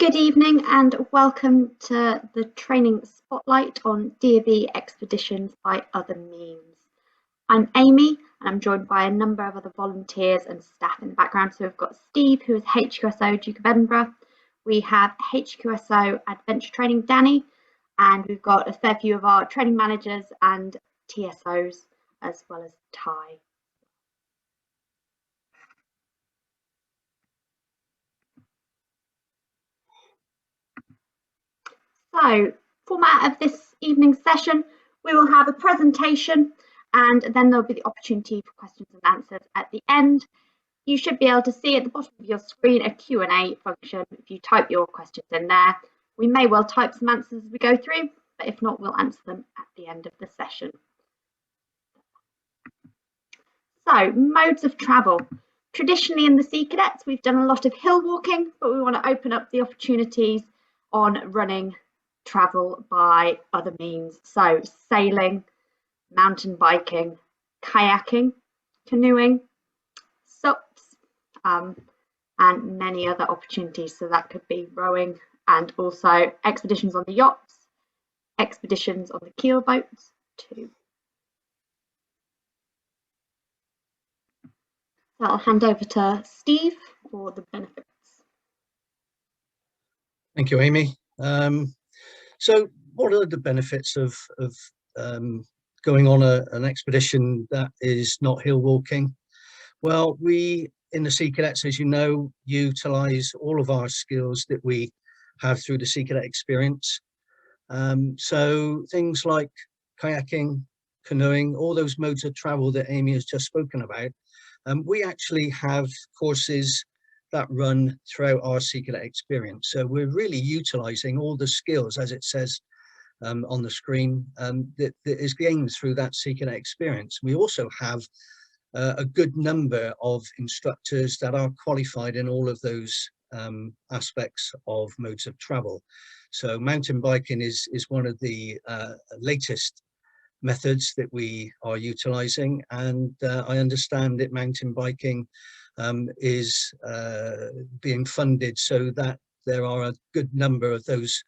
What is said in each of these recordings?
Good evening and welcome to the training spotlight on DofE expeditions by other means. I'm Amy and I'm joined by a number of other volunteers and staff in the background. So we've got Steve, who is HQSO Duke of Edinburgh. We have HQSO Adventure Training Danny, and we've got a fair few of our training managers and TSOs, as well as Ty. So, format of this evening's session, we will have a presentation and then there'll be the opportunity for questions and answers at the end. You should be able to see at the bottom of your screen a Q&A function. If you type your questions in there, we may well type some answers as we go through, but if not, we'll answer them at the end of the session. So, modes of travel. Traditionally in the Sea Cadets, we've done a lot of hill walking, but we want to open up the opportunities on running travel by other means. So sailing, mountain biking, kayaking, canoeing, SUPs, and many other opportunities. So that could be rowing and also expeditions on the yachts, expeditions on the keel boats too. So I'll hand over to Steve for the benefits. Thank you, Amy. So what are the benefits of going on an expedition that is not hill walking? Well, we in the Sea Cadets, as you know, utilise all of our skills that we have through the Sea Cadet experience. So things like kayaking, canoeing, all those modes of travel that Amy has just spoken about, we actually have courses that run throughout our Sea Cadet experience. So we're really utilising all the skills, as it says on the screen, that is gained through that Sea Cadet experience. We also have a good number of instructors that are qualified in all of those aspects of modes of travel. So mountain biking is one of the latest methods that we are utilising, and I understand that mountain biking is being funded so that there are a good number of those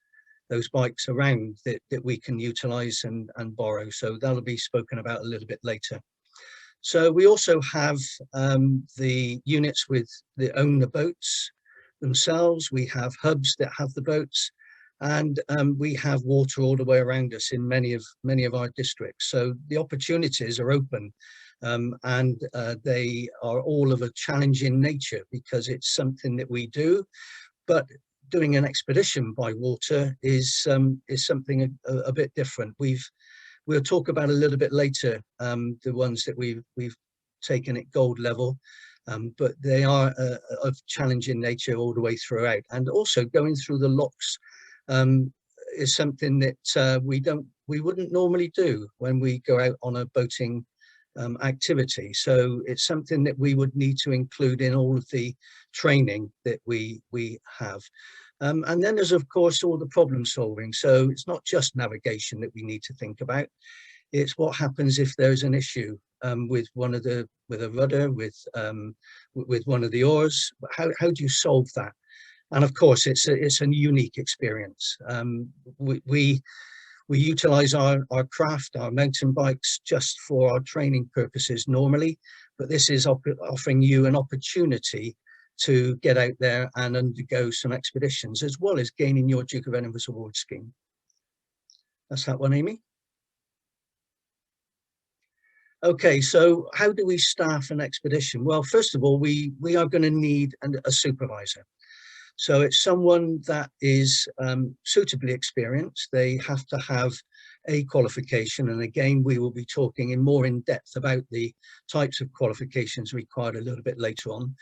bikes around that we can utilize and borrow. So that'll be spoken about a little bit later. So we also have the units that own the boats themselves. We have hubs that have the boats, and we have water all the way around us in many of our districts. So the opportunities are open. And they are all of a challenging nature because it's something that we do, but doing an expedition by water is something a bit different. We'll talk about a little bit later the ones that we've taken at gold level, but they are of challenging nature all the way throughout. And also going through the locks is something that we wouldn't normally do when we go out on a boating activity. So it's something that we would need to include in all of the training that we have. And then there's of course all the problem solving. So it's not just navigation that we need to think about. It's what happens if there's an issue with a rudder, with one of the oars. How do you solve that? And of course it's a unique experience. We utilize our craft, our mountain bikes, just for our training purposes normally, but this is offering you an opportunity to get out there and undergo some expeditions, as well as gaining your Duke of Edinburgh's award scheme. That's that one, Amy. Okay, so how do we staff an expedition? Well, first of all, we are going to need a supervisor. So it's someone that is suitably experienced. They have to have a qualification. And again, we will be talking more in depth about the types of qualifications required a little bit later on.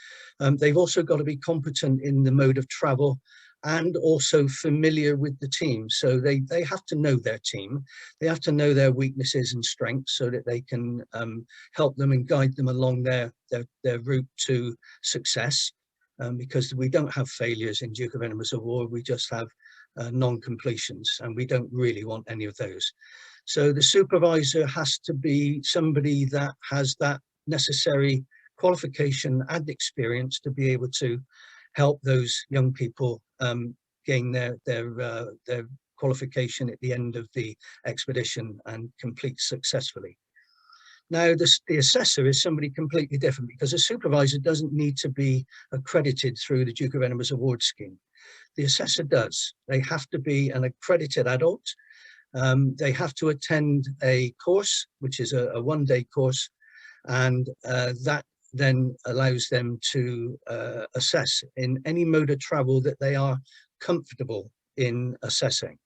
They've also got to be competent in the mode of travel and also familiar with the team. So they have to know their team. They have to know their weaknesses and strengths so that they can help them and guide them along their route to success. Because we don't have failures in Duke of Edinburgh's award, we just have non-completions, and we don't really want any of those. So the supervisor has to be somebody that has that necessary qualification and experience to be able to help those young people gain their qualification at the end of the expedition and complete successfully. Now, the assessor is somebody completely different, because a supervisor doesn't need to be accredited through the Duke of Edinburgh's award scheme. The assessor does. They have to be an accredited adult. They have to attend a course, which is a one-day course, and that then allows them to assess in any mode of travel that they are comfortable in assessing.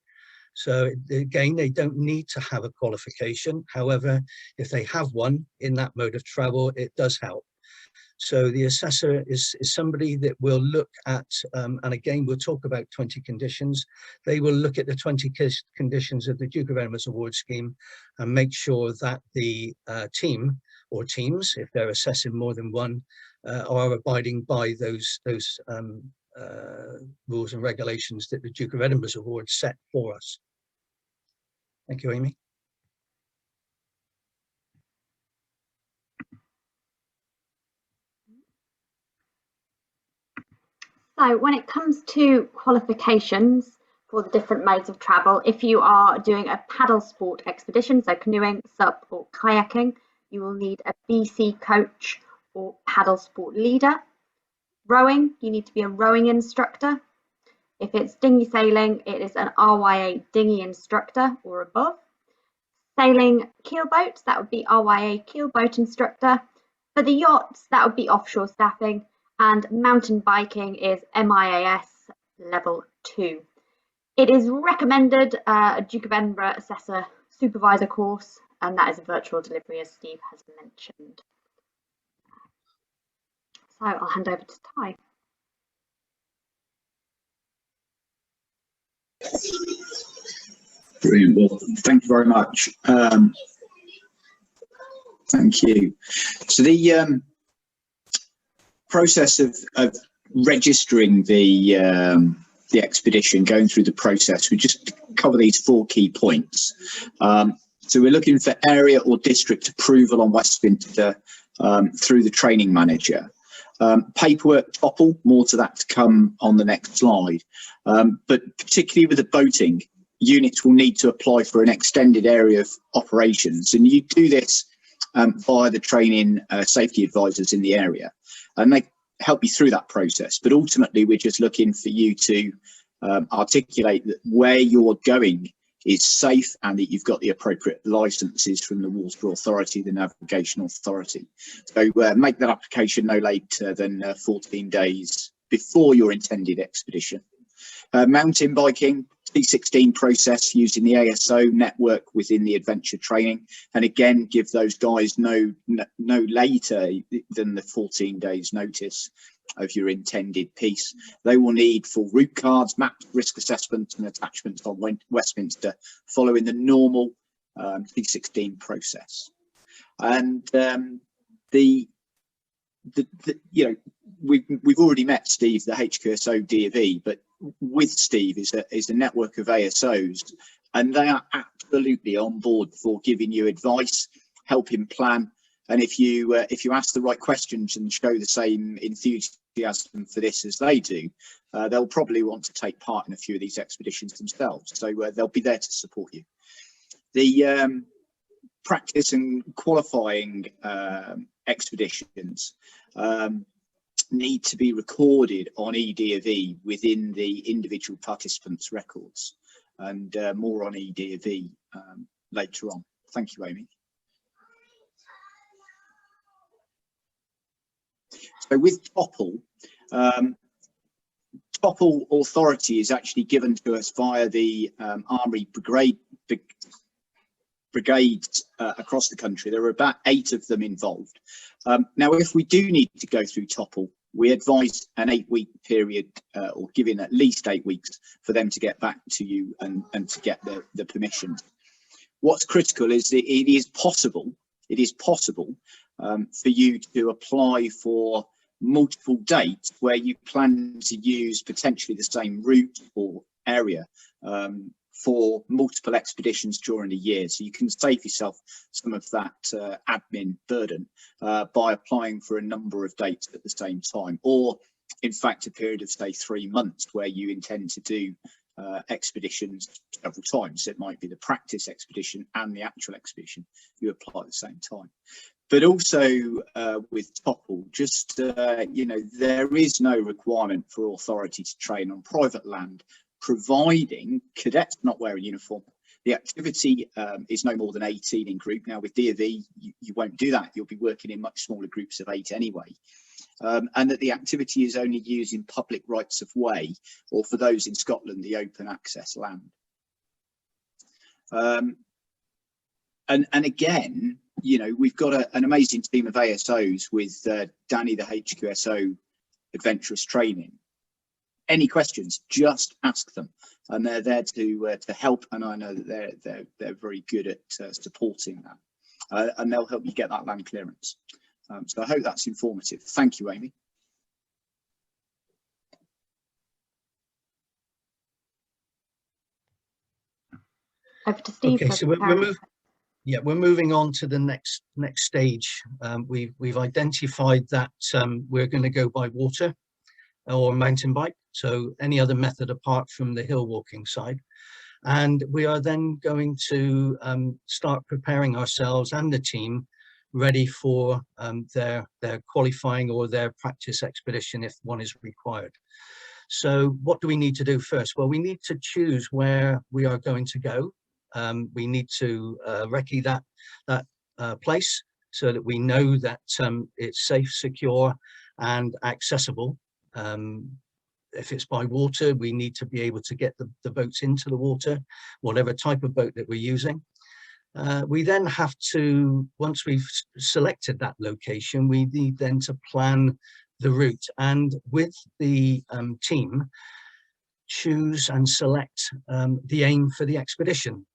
So again, they don't need to have a qualification. However, if they have one in that mode of travel, it does help. So the assessor is somebody that will look at, and again, we'll talk about 20 conditions. They will look at the 20 conditions of the Duke of Edinburgh's award scheme and make sure that the team or teams, if they're assessing more than one, are abiding by those rules and regulations that the Duke of Edinburgh's award set for us. Thank you, Amy. So when it comes to qualifications for the different modes of travel, if you are doing a paddle sport expedition, so canoeing, SUP or kayaking, you will need a BC coach or paddle sport leader. Rowing, you need to be a rowing instructor. If it's dinghy sailing, it is an RYA dinghy instructor or above. Sailing keelboats, that would be RYA keelboat instructor. For the yachts, that would be offshore staffing. And mountain biking is MIAS level 2. It is recommended a Duke of Edinburgh assessor supervisor course, and that is a virtual delivery, as Steve has mentioned. So I'll hand over to Ty. Brilliant. Well, thank you very much. Thank you. So the process of registering the expedition, going through the process, we just cover these 4 key points. So we're looking for area or district approval on Westminster through the training manager. Paperwork topple, more to that to come on the next slide. But particularly with the boating, units will need to apply for an extended area of operations, and you do this via the training safety advisors in the area, and they help you through that process. But ultimately, we're just looking for you to articulate that where you're going is safe and that you've got the appropriate licenses from the Water Authority, the Navigation Authority. So make that application no later than 14 days before your intended expedition. Mountain biking, T16 process using the ASO network within the adventure training, and again give those guys no later than the 14 days notice of your intended piece. They will need full route cards, maps, risk assessments and attachments on Westminster following the normal T16 process. And you know, we've already met Steve, the HQSO DofE, but with Steve is a network of ASOs, and they are absolutely on board for giving you advice, helping plan, and if you ask the right questions and show the same enthusiasm for this as they do, they'll probably want to take part in a few of these expeditions themselves. So they'll be there to support you. The practice and qualifying expeditions need to be recorded on eDofE within the individual participants' records, and more on eDofE later on. Thank you, Amy. So with topple, topple authority is actually given to us via the Army brigades across the country. There are about 8 of them involved. Now, if we do need to go through topple, we advise an 8-week period, or giving at least 8 weeks for them to get back to you and to get the permission. What's critical is that it is possible for you to apply for multiple dates where you plan to use potentially the same route or area for multiple expeditions during the year. So you can save yourself some of that admin burden by applying for a number of dates at the same time, or in fact, a period of say 3 months where you intend to do expeditions several times. It might be the practice expedition and the actual expedition you apply at the same time. But also with TOPL, just, you know, there is no requirement for authority to train on private land, providing cadets not wear a uniform. The activity is no more than 18 in group. Now with DofE, you won't do that. You'll be working in much smaller groups of 8 anyway. And that the activity is only used in public rights of way, or for those in Scotland, the open access land. And again, you know, we've got an amazing team of ASOs with Danny, the HQSO, adventurous training. Any questions, just ask them, and they're there to help. And I know that they're very good at supporting that, and they'll help you get that land clearance. So I hope that's informative. Thank you, Amy. Over to Steve. Okay, so we're moving on to the next stage. We've identified that we're going to go by water or mountain bike, so any other method apart from the hill walking side. And we are then going to start preparing ourselves and the team ready for their qualifying or their practice expedition if one is required. So what do we need to do first? Well, we need to choose where we are going to go. We need to recce that place so that we know that it's safe, secure and accessible. If it's by water, we need to be able to get the boats into the water, whatever type of boat that we're using. We then have to, once we've selected that location, we need then to plan the route, and with the team, choose and select the aim for the expedition.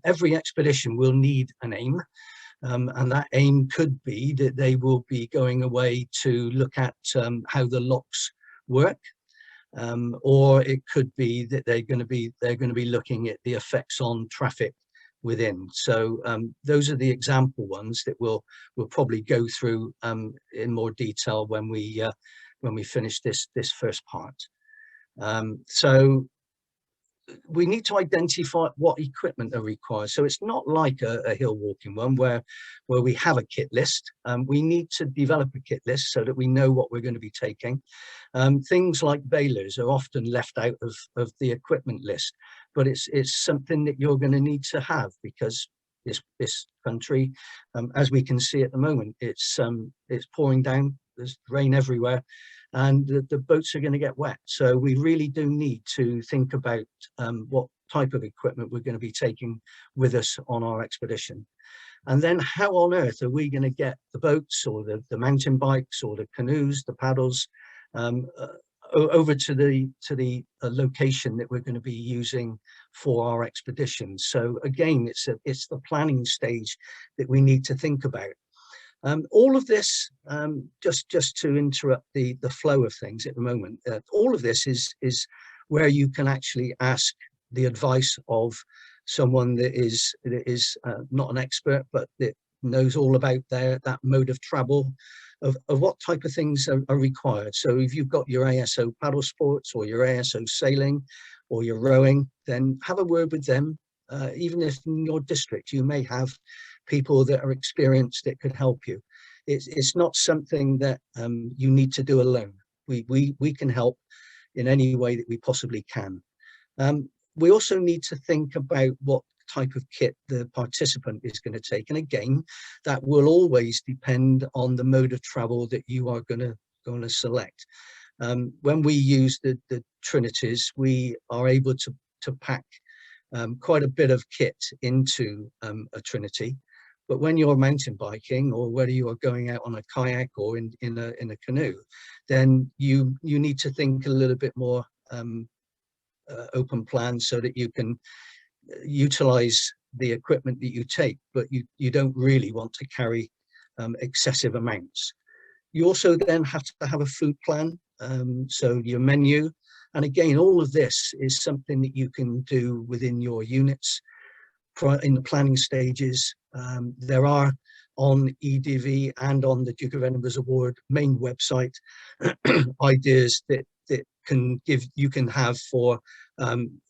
Every expedition will need an aim, and that aim could be that they will be going away to look at how the locks work, or it could be that they're going to be looking at the effects on traffic within. So those are the example ones that we'll probably go through in more detail when we finish this first part. So we need to identify what equipment are required. So it's not like a hill walking one where we have a kit list. We need to develop a kit list so that we know what we're going to be taking. Things like bailers are often left out of the equipment list, but it's something that you're going to need to have, because this country, as we can see at the moment, it's pouring down, there's rain everywhere, and the boats are going to get wet. So we really do need to think about what type of equipment we're going to be taking with us on our expedition. And then how on earth are we going to get the boats or the mountain bikes or the canoes, the paddles, over to the location that we're going to be using for our expedition? So again, it's the planning stage that we need to think about. All of this, just to interrupt the flow of things at the moment, all of this is where you can actually ask the advice of someone that is not an expert, but that knows all about that mode of travel, of what type of things are required. So if you've got your ASO paddle sports or your ASO sailing or your rowing, then have a word with them. Even if in your district you may have people that are experienced that could help you. It's not something that you need to do alone. We can help in any way that we possibly can. We also need to think about what type of kit the participant is going to take, and again, that will always depend on the mode of travel that you are going to select. When we use the Trinities, we are able to pack quite a bit of kit into a Trinity. But when you're mountain biking, or whether you are going out on a kayak or in a canoe, then you need to think a little bit more open plan, so that you can utilize the equipment that you take, but you don't really want to carry excessive amounts. You also then have to have a food plan, so your menu. And again, all of this is something that you can do within your units in the planning stages. There are on EDV and on the Duke of Edinburgh's Award main website ideas that you can have for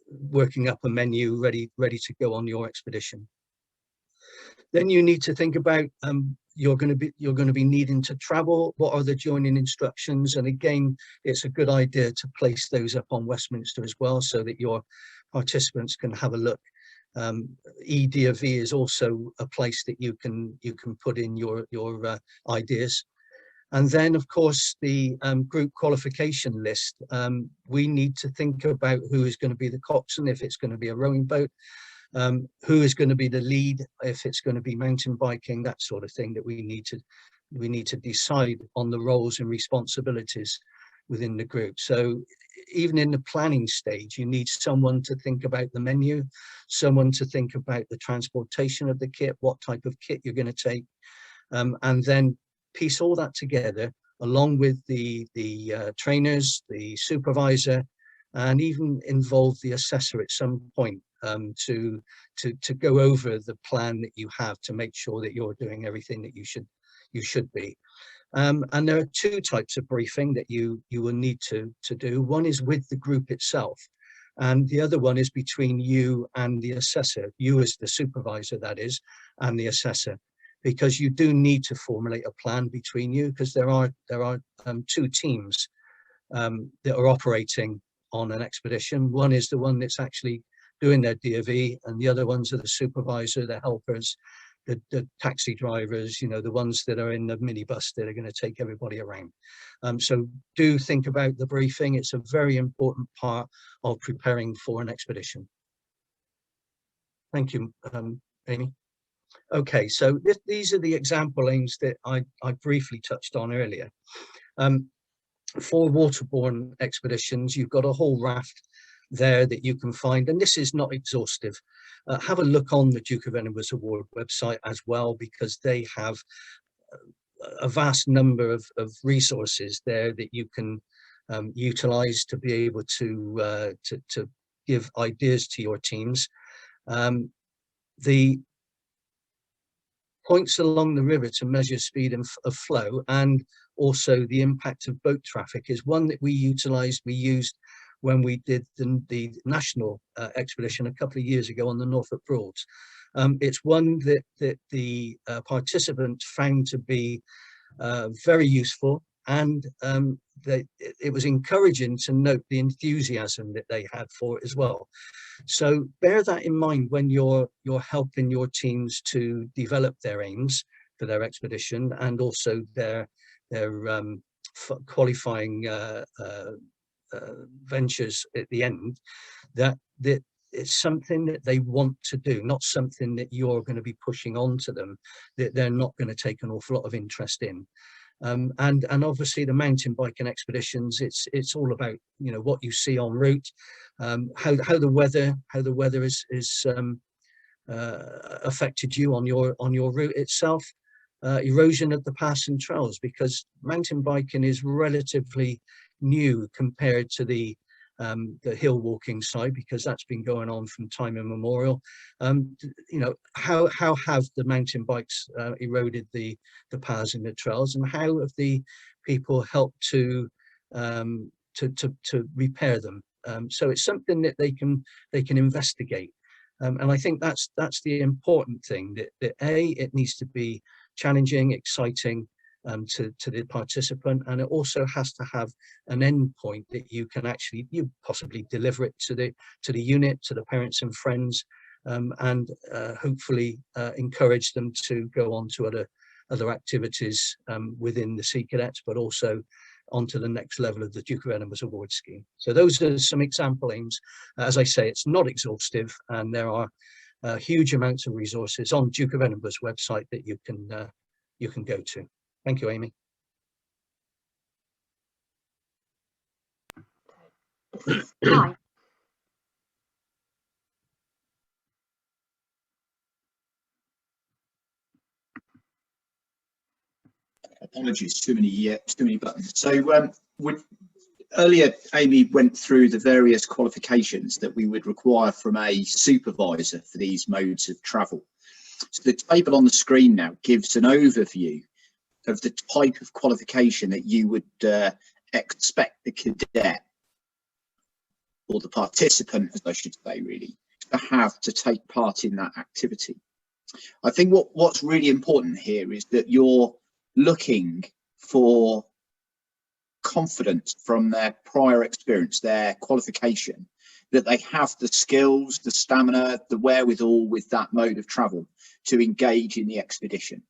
working up a menu ready to go on your expedition. Then you need to think about you're going to be needing to travel. What are the joining instructions? And again, it's a good idea to place those up on Westminster as well, so that your participants can have a look. EDV is also a place that you can put in your ideas. And then, of course, the group qualification list. We need to think about who is going to be the coxswain if it's going to be a rowing boat, who is going to be the lead if it's going to be mountain biking, that sort of thing, that we need to decide on the roles and responsibilities within the group. So even in the planning stage, you need someone to think about the menu, someone to think about the transportation of the kit, what type of kit you're going to take, and then piece all that together along with the trainers, the supervisor, and even involve the assessor at some point to go over the plan that you have to make sure that you're doing everything that you should be. And there are two types of briefing that you will need to do. One is with the group itself, and the other one is between you and the assessor, you as the supervisor, that is, and the assessor, because you do need to formulate a plan between you, because there are two teams that are operating on an expedition. One is the one that's actually doing their DofE, and the other ones are the supervisor, the helpers, the taxi drivers, you know, the ones that are in the minibus that are going to take everybody around. So do think about the briefing. It's a very important part of preparing for an expedition. Thank you, Amy. Okay, so these are the example aims that I briefly touched on earlier. For waterborne expeditions, you've got a whole raft there that you can find, and this is not exhaustive. Have a look on the Duke of Edinburgh's Award website as well, because they have a vast number of resources there that you can utilize to be able to give ideas to your teams. The points along the river to measure speed of flow, and also the impact of boat traffic, is one that we used when we did the national expedition a couple of years ago on the Norfolk Broads. It's one that the participants found to be very useful, and it was encouraging to note the enthusiasm that they had for it as well. So bear that in mind when you're helping your teams to develop their aims for their expedition, and also their qualifying ventures at the end, that it's something that they want to do, not something that you're going to be pushing on to them that they're not going to take an awful lot of interest in. And obviously the mountain biking expeditions, it's all about, you know, what you see en route, how the weather is affected you on your route itself, erosion of the paths and trails, because mountain biking is relatively new compared to the hill walking side, because that's been going on from time immemorial. You know, how have the mountain bikes eroded the paths and the trails, and how have the people helped to repair them? So it's something that they can investigate, and I think that's the important thing, that it needs to be challenging, exciting to the participant, and it also has to have an end point that you can you possibly deliver it to the unit, to the parents and friends, and hopefully encourage them to go on to other activities within the Sea Cadets, but also onto the next level of the Duke of Edinburgh's Award scheme. So those are some example aims. As I say, it's not exhaustive, and there are huge amounts of resources on Duke of Edinburgh's website that you can go to. Thank you, Amy. Hi. Apologies, too many buttons. So earlier, Amy went through the various qualifications that we would require from a supervisor for these modes of travel. So the table on the screen now gives an overview of the type of qualification that you would expect the cadet, or the participant, as I should say, really, to have to take part in that activity. I think what's really important here is that you're looking for confidence from their prior experience, their qualification, that they have the skills, the stamina, the wherewithal with that mode of travel to engage in the expedition.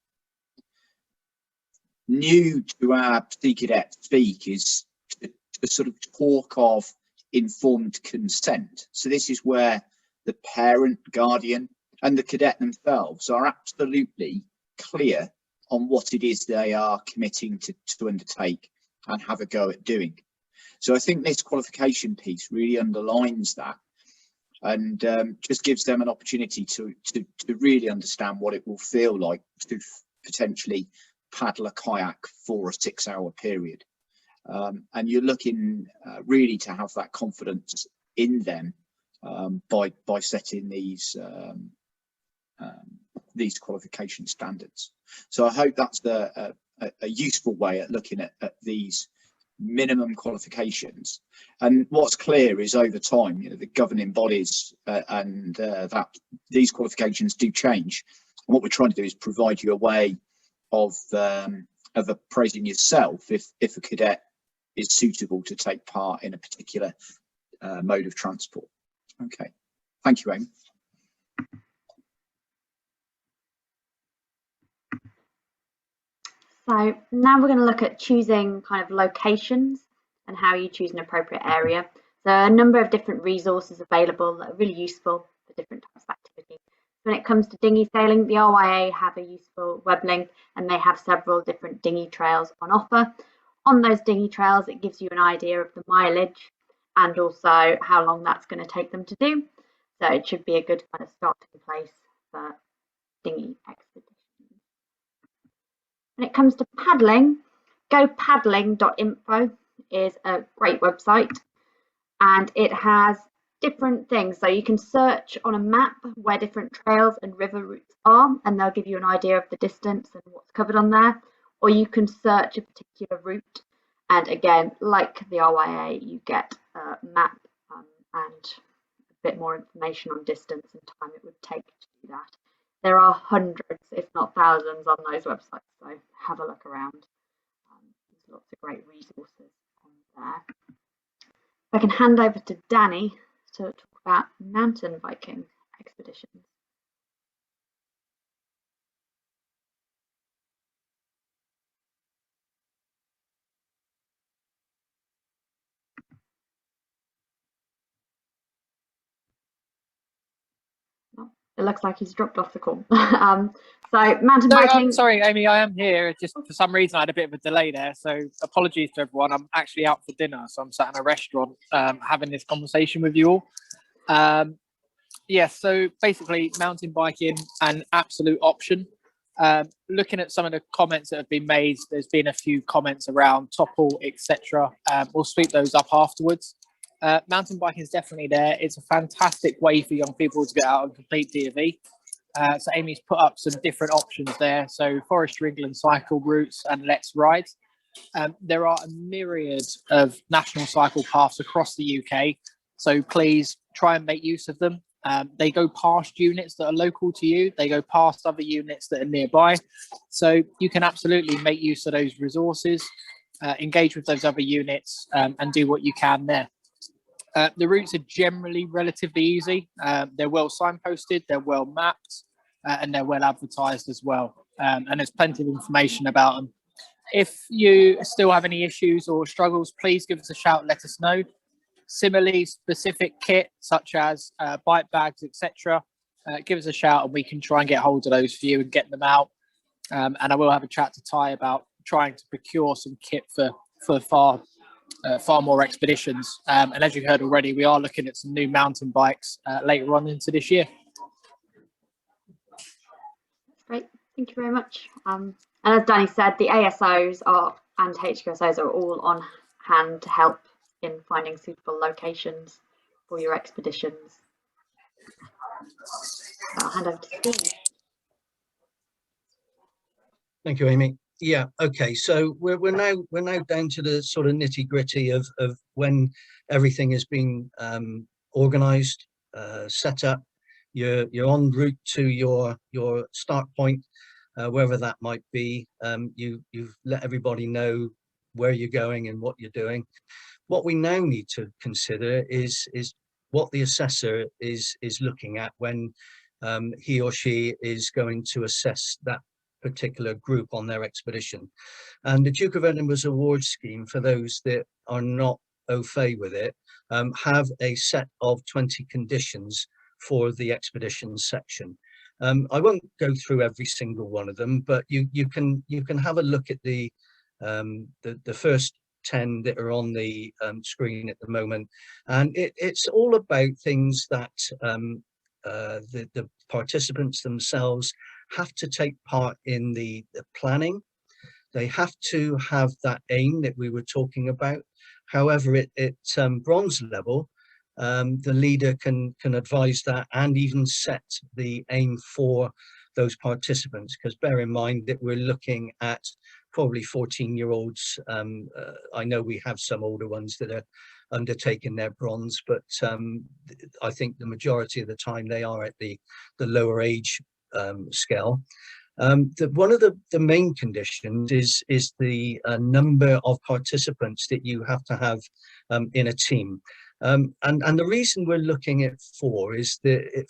New to our Sea Cadet speak is to sort of talk of informed consent. So this is where the parent, guardian, and the cadet themselves are absolutely clear on what it is they are committing to undertake and have a go at doing. So I think this qualification piece really underlines that, and just gives them an opportunity to really understand what it will feel like to potentially paddle a kayak for a 6-hour period. And you're looking really to have that confidence in them by setting these qualification standards. So I hope that's a useful way at looking at these minimum qualifications. And what's clear is over time, you know, the governing bodies and that these qualifications do change. And what we're trying to do is provide you a way of appraising yourself if a cadet is suitable to take part in a particular mode of transport. Okay, thank you, Amy. So now we're going to look at choosing kind of locations and how you choose an appropriate area. So a number of different resources available that are really useful for different types of activities. When it comes to dinghy sailing, the RYA have a useful web link, and they have several different dinghy trails on offer. On those dinghy trails, it gives you an idea of the mileage and also how long that's going to take them to do. So it should be a good kind of starting place for dinghy expeditions. When it comes to paddling, gopaddling.info is a great website, and it has different things. So you can search on a map where different trails and river routes are, and they'll give you an idea of the distance and what's covered on there. Or you can search a particular route, and again, like the RYA, you get a map and a bit more information on distance and time it would take to do that. There are hundreds, if not thousands, on those websites, so have a look around. There's lots of great resources on there. I can hand over to Danny to talk about mountain biking expeditions. It looks like he's dropped off the call. So mountain biking. Sorry, Amy, I am here. Just for some reason I had a bit of a delay there, so apologies to everyone. I'm actually out for dinner, so I'm sat in a restaurant having this conversation with you all. Yes, so basically mountain biking, an absolute option. Looking at some of the comments that have been made, there's been a few comments around topple, etc. We'll sweep those up afterwards. Mountain biking is definitely there. It's a fantastic way for young people to get out and complete DofE. So Amy's put up some different options there. So Forestry England cycle routes and Let's Ride. There are a myriad of national cycle paths across the UK. So please try and make use of them. They go past units that are local to you. They go past other units that are nearby. So you can absolutely make use of those resources, engage with those other units and do what you can there. The routes are generally relatively easy. They're well signposted, they're well mapped, and they're well advertised as well. And there's plenty of information about them. If you still have any issues or struggles, please give us a shout, let us know. Similarly, specific kit such as bike bags, etc., give us a shout and we can try and get hold of those for you and get them out. And I will have a chat to Ty about trying to procure some kit for far more expeditions. And as you heard already, we are looking at some new mountain bikes later on into this year. Great, thank you very much. And as Danny said, the ASOs and HQSOs are all on hand to help in finding suitable locations for your expeditions. So I'll hand over to Steve. Thank you, Amy. Yeah, okay. So we're now down to the sort of nitty-gritty of when everything is being organized, set up. You're en route to your start point, wherever that might be. You've let everybody know where you're going and what you're doing. What we now need to consider is what the assessor is looking at when he or she is going to assess that particular group on their expedition. And the Duke of Edinburgh's award scheme, for those that are not au fait with it, have a set of 20 conditions for the expedition section. I won't go through every single one of them, but you can have a look at the first 10 that are on the screen at the moment, and it's all about things that the participants themselves have to take part in the planning. They have to have that aim that we were talking about. However, at bronze level, the leader can advise that and even set the aim for those participants, because bear in mind that we're looking at probably 14-year-olds. I know we have some older ones that are undertaking their bronze, but I think the majority of the time they are at the lower age scale. One of the main conditions is the number of participants that you have to have in a team. And the reason we're looking at 4 is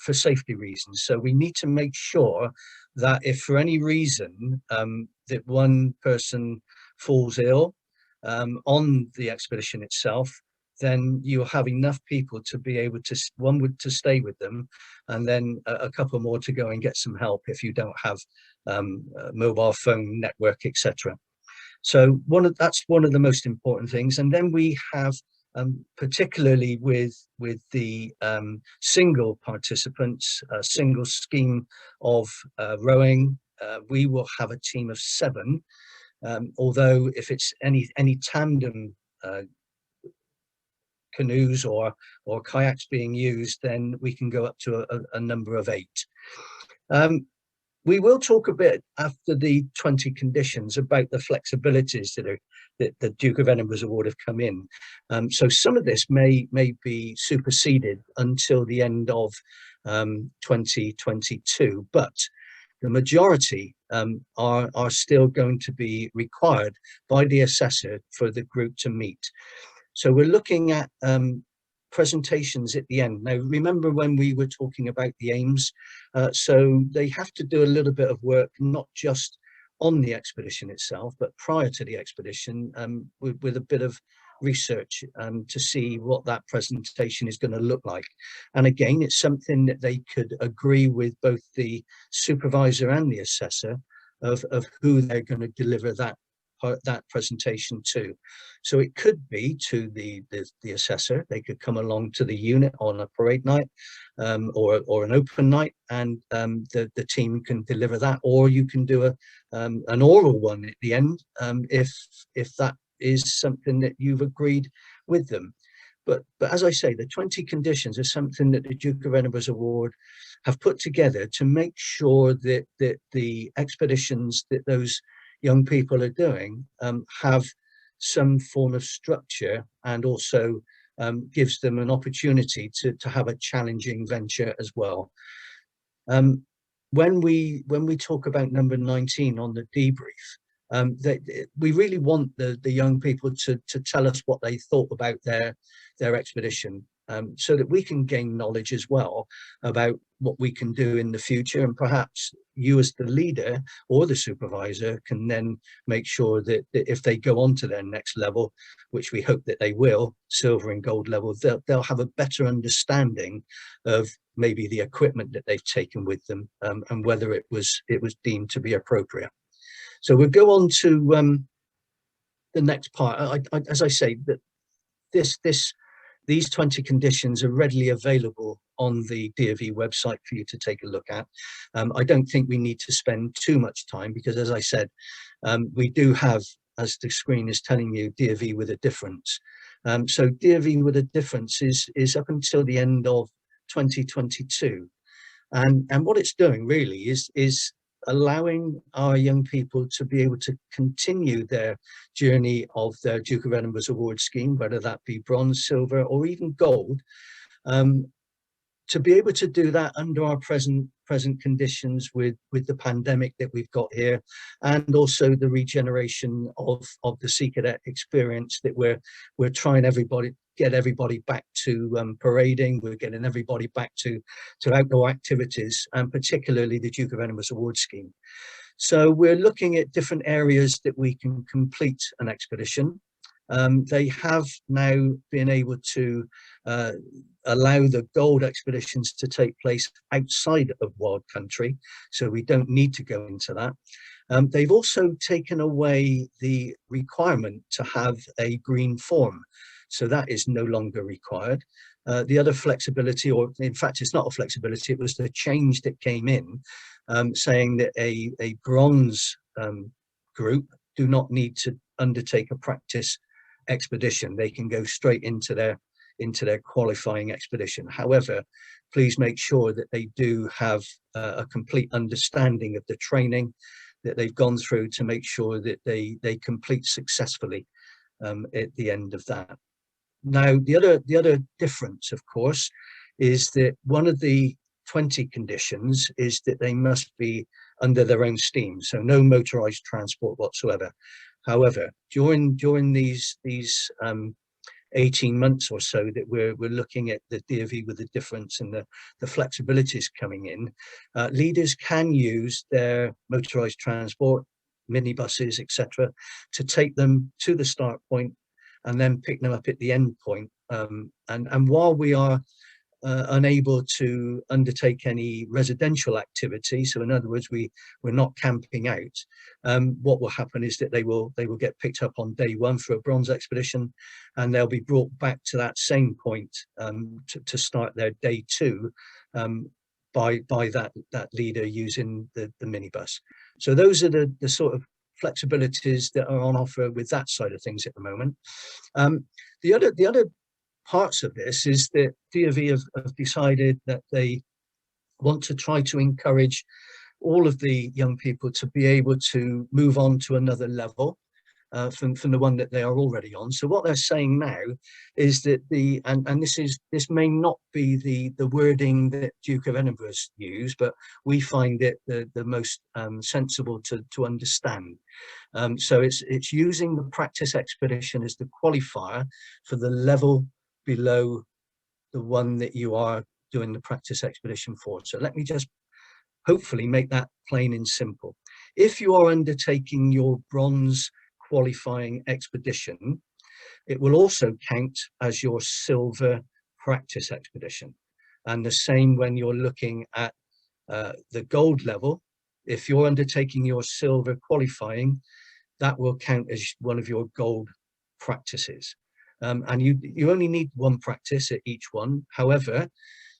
for safety reasons. So we need to make sure that if for any reason that one person falls ill on the expedition itself, then you'll have enough people to be able to, to stay with them, and then a couple more to go and get some help if you don't have mobile phone network, etc. So that's one of the most important things. And then we have, particularly with the single participants, a single scheme of rowing, we will have a team of 7. Although if it's any tandem canoes or kayaks being used, then we can go up to a number of 8. We will talk a bit after the 20 conditions about the flexibilities that the Duke of Edinburgh's award have come in. So some of this may be superseded until the end of 2022, but the majority are still going to be required by the assessor for the group to meet. So we're looking at presentations at the end. Now, remember when we were talking about the aims, so they have to do a little bit of work, not just on the expedition itself, but prior to the expedition, with a bit of research to see what that presentation is going to look like. And again, it's something that they could agree with both the supervisor and the assessor of who they're going to deliver that presentation to. So it could be to the assessor. They could come along to the unit on a parade night or an open night, and the team can deliver that, or you can do an oral one at the end if that is something that you've agreed with them. But as I say, the 20 conditions are something that the Duke of Edinburgh's award have put together to make sure that the expeditions that those young people are doing have some form of structure, and also gives them an opportunity to have a challenging venture as well. When we talk about number 19 on the debrief, we really want the young people to tell us what they thought about their expedition, so that we can gain knowledge as well about what we can do in the future, and perhaps you as the leader or the supervisor can then make sure that if they go on to their next level, which we hope that they will, silver and gold level, they'll have a better understanding of maybe the equipment that they've taken with them, and whether it was deemed to be appropriate. So we'll go on to the next part. As I say, that these 20 conditions are readily available on the DofE website for you to take a look at. I don't think we need to spend too much time, because as I said, we do have, as the screen is telling you, DofE with a difference. So DofE with a difference is up until the end of 2022. And what it's doing really is allowing our young people to be able to continue their journey of their Duke of Edinburgh's award scheme, whether that be bronze, silver, or even gold, to be able to do that under our present conditions with the pandemic that we've got here, and also the regeneration of the Sea Cadet experience that we're trying get everybody back to parading. We're getting everybody back to outdoor activities, and particularly the Duke of Edinburgh's award scheme. So we're looking at different areas that we can complete an expedition. They have now been able to allow the gold expeditions to take place outside of wild country, so we don't need to go into that. They've also taken away the requirement to have a green form, so that is no longer required. The other flexibility, or in fact it's not a flexibility, it was the change that came in, saying that a bronze group do not need to undertake a practice expedition. They can go straight into their qualifying expedition. However, please make sure that they do have a complete understanding of the training that they've gone through to make sure that they complete successfully at the end of that. Now, the other difference, of course, is that one of the 20 conditions is that they must be under their own steam, so no motorized transport whatsoever. However, during these 18 months or so that we're looking at the DofE with the difference and the flexibilities coming in, leaders can use their motorized transport, minibuses, etc., to take them to the start point and then pick them up at the end point. And while we are unable to undertake any residential activity, so in other words we're not camping out, what will happen is that they will get picked up on day one for a bronze expedition, and they'll be brought back to that same point to start their day two by that leader using the minibus. So those are the sort of flexibilities that are on offer with that side of things at the moment. The other parts of this is that DofE have decided that they want to try to encourage all of the young people to be able to move on to another level from the one that they are already on. So what they're saying now is that this may not be the wording that Duke of Edinburgh's use, but we find it the most sensible to understand. So it's using the practice expedition as the qualifier for the level below the one that you are doing the practice expedition for. So let me just hopefully make that plain and simple. If you are undertaking your bronze qualifying expedition, it will also count as your silver practice expedition. And the same when you're looking at the gold level. If you're undertaking your silver qualifying, that will count as one of your gold practices. And you only need one practice at each one. However,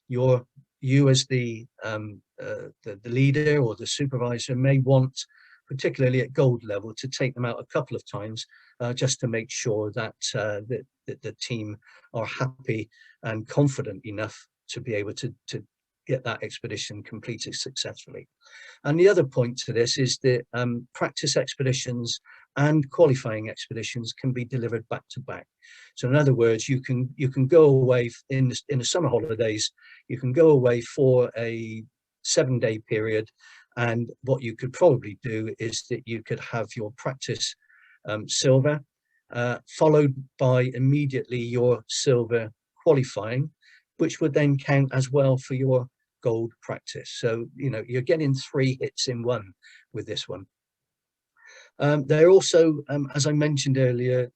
you as the leader or the supervisor may want, particularly at gold level, to take them out a couple of times just to make sure that the team are happy and confident enough to be able to get that expedition completed successfully. And the other point to this is that practice expeditions and qualifying expeditions can be delivered back to back. So in other words, you can go away in the summer holidays, you can go away for a 7-day period, and what you could probably do is that you could have your practice silver followed by immediately your silver qualifying, which would then count as well for your gold practice. So you're getting 3 hits in one with this one. They're also, as I mentioned earlier,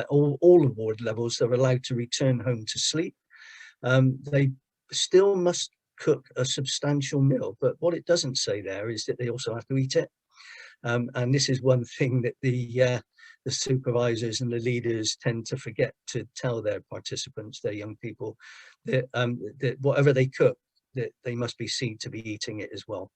all award levels are allowed to return home to sleep. They still must cook a substantial meal, but what it doesn't say there is that they also have to eat it. And this is one thing that the supervisors and the leaders tend to forget to tell their participants, their young people, that whatever they cook, that they must be seen to be eating it as well.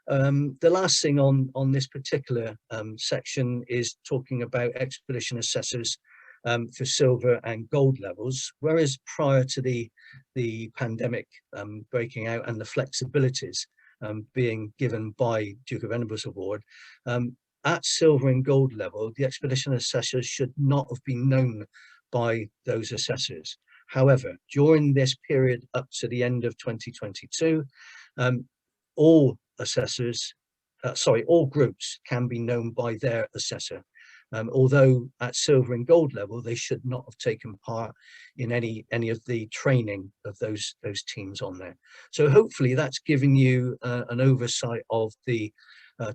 The last thing on this particular section is talking about expedition assessors for silver and gold levels, whereas prior to the pandemic breaking out and the flexibilities being given by Duke of Edinburgh's award. At silver and gold level, the expedition assessors should not have been known by those assessors. However, during this period up to the end of 2022, all groups can be known by their assessor. Although at silver and gold level, they should not have taken part in any of the training of those teams on there. So hopefully that's giving you an oversight of the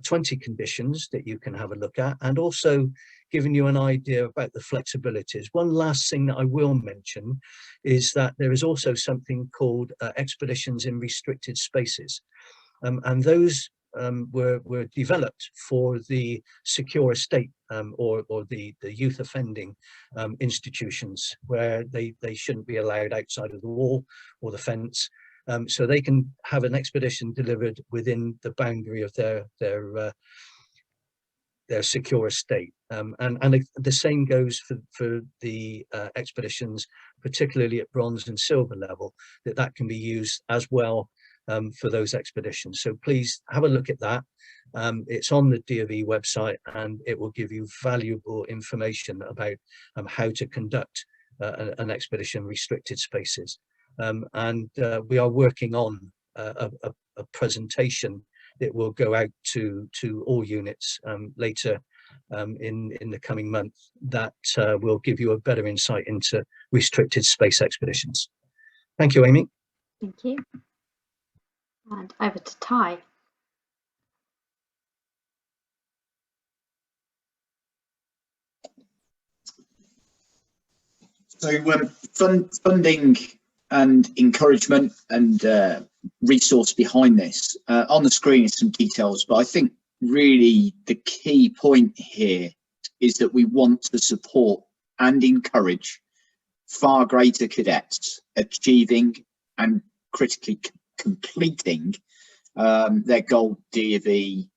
20 conditions that you can have a look at, and also giving you an idea about the flexibilities. One last thing that I will mention is that there is also something called expeditions in restricted spaces, and those were developed for the secure estate or the youth offending institutions, where they shouldn't be allowed outside of the wall or the fence. So they can have an expedition delivered within the boundary of their secure estate. And the same goes for the expeditions, particularly at bronze and silver level, that can be used as well for those expeditions. So please have a look at that. It's on the DofE website, and it will give you valuable information about how to conduct an expedition in restricted spaces. And we are working on a presentation that will go out to all units later in the coming month, that will give you a better insight into restricted space expeditions. Thank you, Amy. Thank you. And over to Ty. So funding and encouragement and resource behind this. On the screen is some details, but I think really the key point here is that we want to support and encourage far greater cadets achieving and critically completing their gold DofE,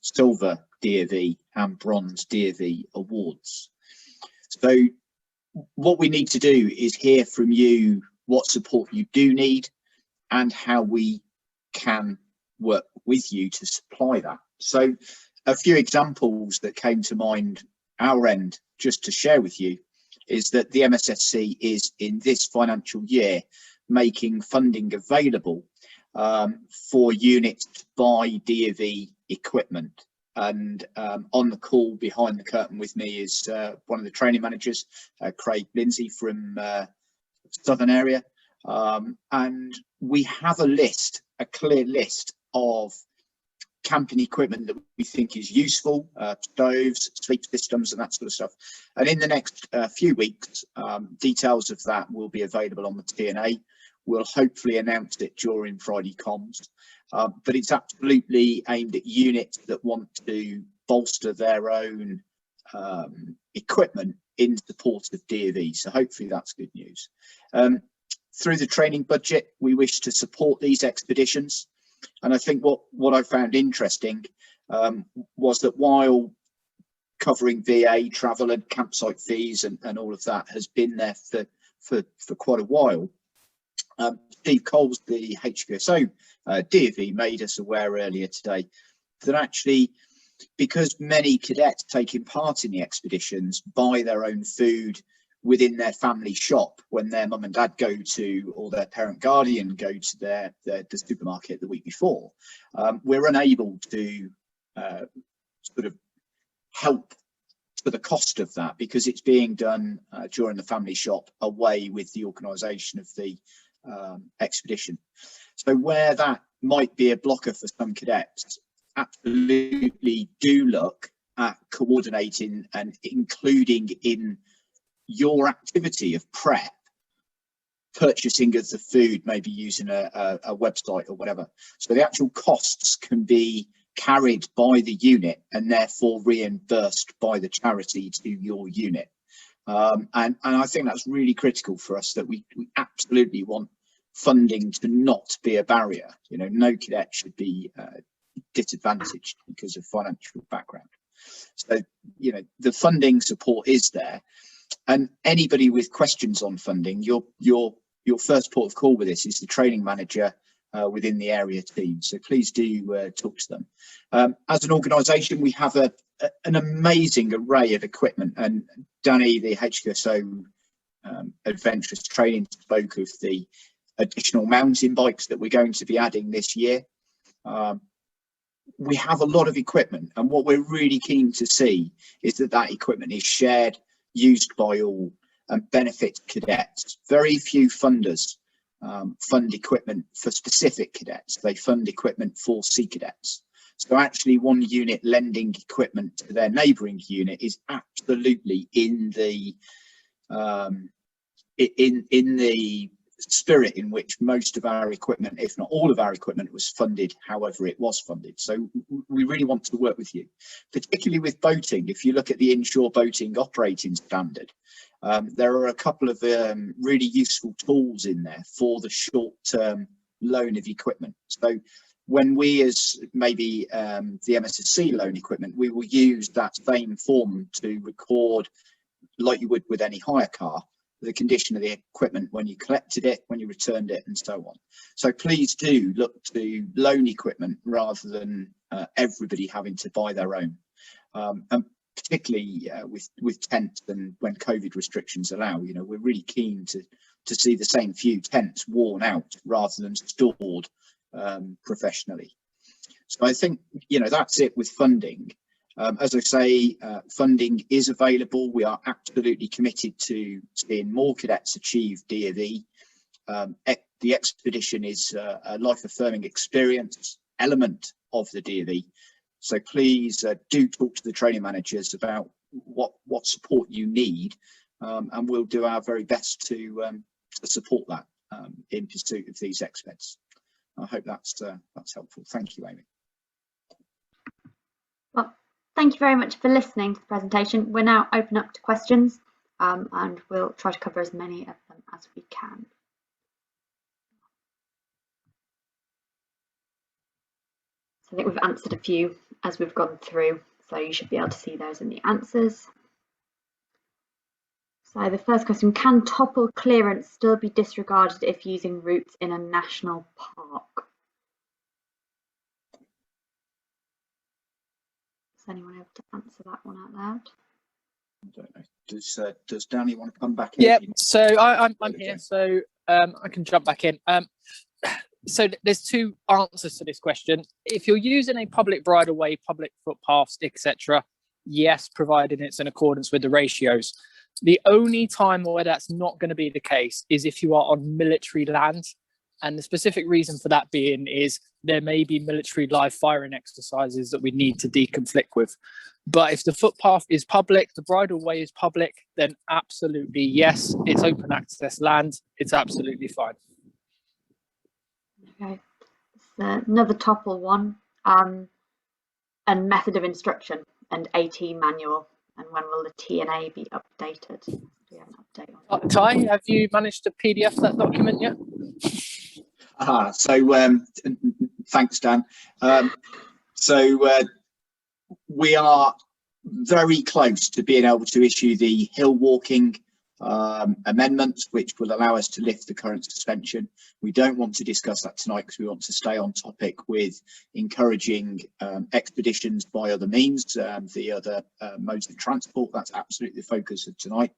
silver DofE and bronze DofE awards. So what we need to do is hear from you what support you do need and how we can work with you to supply that. So a few examples that came to mind our end just to share with you is that the MSSC is in this financial year making funding available for units to buy DofE equipment. And on the call behind the curtain with me is one of the training managers, Craig Lindsay from Southern area. And we have a clear list of camping equipment that we think is useful, stoves, sleep systems and that sort of stuff. And in the next few weeks, details of that will be available on the TNA. We'll hopefully announce it during Friday comms. But it's absolutely aimed at units that want to bolster their own equipment in support of DofE. So hopefully that's good news. Through the training budget, we wish to support these expeditions. And I think what I found interesting was that while covering VA, travel and campsite fees and all of that has been there for quite a while, Steve Coles, the HQSO DofE, made us aware earlier today that actually, because many cadets taking part in the expeditions buy their own food within their family shop when their mum and dad go to, or their parent guardian go to the supermarket the week before, we're unable to sort of help for the cost of that, because it's being done during the family shop away with the organisation of the expedition. So where that might be a blocker for some cadets, absolutely do look at coordinating and including in your activity of prep purchasing of the food, maybe using a website or whatever. So the actual costs can be carried by the unit and therefore reimbursed by the charity to your unit. And I think that's really critical for us, that we absolutely want funding to not be a barrier. You know, no cadet should be disadvantaged because of financial background. So, you know, the funding support is there. And anybody with questions on funding, your first port of call with this is the training manager within the area team. So please do talk to them. As an organisation, we have an amazing array of equipment, and Danny, the HQSO Adventurous Training, spoke of the additional mountain bikes that we're going to be adding this year. We have a lot of equipment, and what we're really keen to see is that equipment is shared, used by all, and benefits cadets. Very few funders fund equipment for specific cadets. They fund equipment for sea cadets. So actually one unit lending equipment to their neighbouring unit is absolutely in the spirit in which most of our equipment, if not all of our equipment, was funded however it was funded. So we really want to work with you, particularly with boating. If you look at the inshore boating operating standard, there are a couple of really useful tools in there for the short-term loan of equipment. So when we, as maybe the MSSC loan equipment, we will use that same form to record, like you would with any hire car, the condition of the equipment when you collected it, when you returned it, and so on. So please do look to loan equipment rather than everybody having to buy their own. And particularly with tents, and when COVID restrictions allow, you know, we're really keen to see the same few tents worn out rather than stored professionally. So I think, you know, that's it with funding. As I say, funding is available. We are absolutely committed to seeing more cadets achieve DofE. The expedition is a life-affirming experience element of the DofE. So please do talk to the training managers about what support you need, and we'll do our very best to support that in pursuit of these expeds. I hope that's helpful. Thank you, Amy. Well, thank you very much for listening to the presentation. We're now open up to questions, and we'll try to cover as many of them as we can. So I think we've answered a few as we've gone through, so you should be able to see those in the answers. So the first question, can topple clearance still be disregarded if using routes in a national park? Is anyone able to answer that one out loud? I don't know. Does Danny want to come back in? Yeah, so I'm here, so I can jump back in. So there's two answers to this question. If you're using a public bridleway, public footpaths, etc., yes, provided it's in accordance with the ratios. The only time where that's not going to be the case is if you are on military land. And the specific reason for that being is there may be military live firing exercises that we need to deconflict with. But if the footpath is public, the bridleway is public, then absolutely yes, it's open access land. It's absolutely fine. Okay, so another topple one, and method of instruction and AT manual, and when will the TNA be updated? Do we have an update on that? Ty, have you managed to PDF that document yet? Thanks, Dan. We are very close to being able to issue the hill walking amendments, which will allow us to lift the current suspension. We don't want to discuss that tonight because we want to stay on topic with encouraging expeditions by other means, the other modes of transport. That's absolutely the focus of tonight.